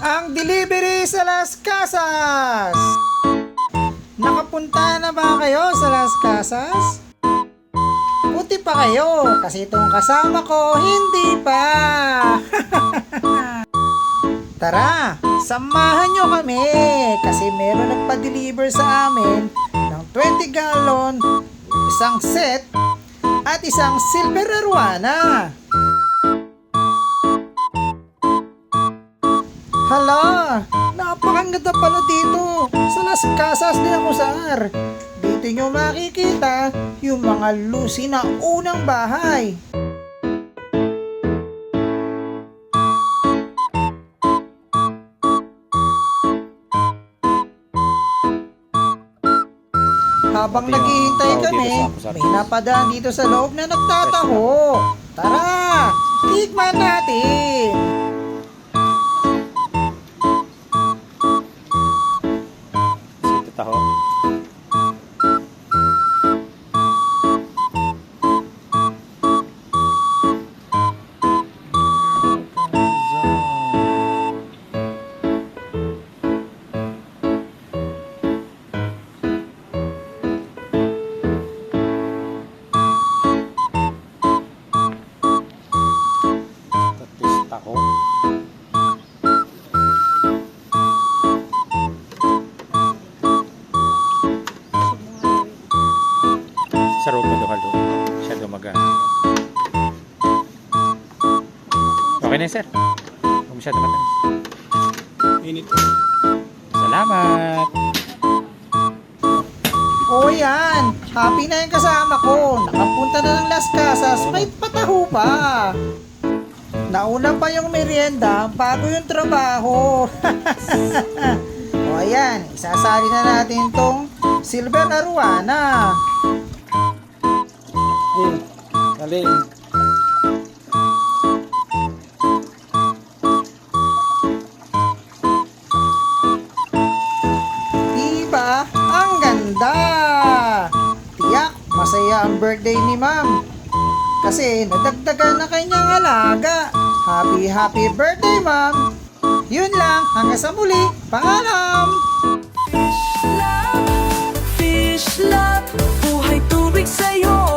ang delivery sa Las Casas. Nakapunta na ba kayo sa Las Casas? Buti pa kayo kasi itong kasama ko hindi pa. Tara, samahan nyo kami kasi meron nagpa-deliver sa amin ng 20 gallon, isang set at isang silver arowana. Hala, napakaganda pala dito sa Las Casas de Acusar. Dito nyo makikita yung mga lusi na unang bahay. Habang naghihintay kami, may napadaan dito sa loob na nagtataho. Tara, tikman natin! Sito taho. Taho. Sarap na halo. Siya dumaga. Okay na sir. Huwag masyado matamis. Init. Salamat. O yan, happy na yung kasama ko. Nakapunta na ng Las Casas, may pataho pa. Nauna pa yung merienda bago yung trabaho. O ayan, isasali na natin tong silver arowana. Galing. Diba? Ang ganda! Tiyak, masaya ang birthday ni ma'am. Kasi nadagdagan na kanyang alaga. Happy birthday ma'am! Yun lang, hanggang sa muli. Paalam! Fish love, buhay tubig sa'yo.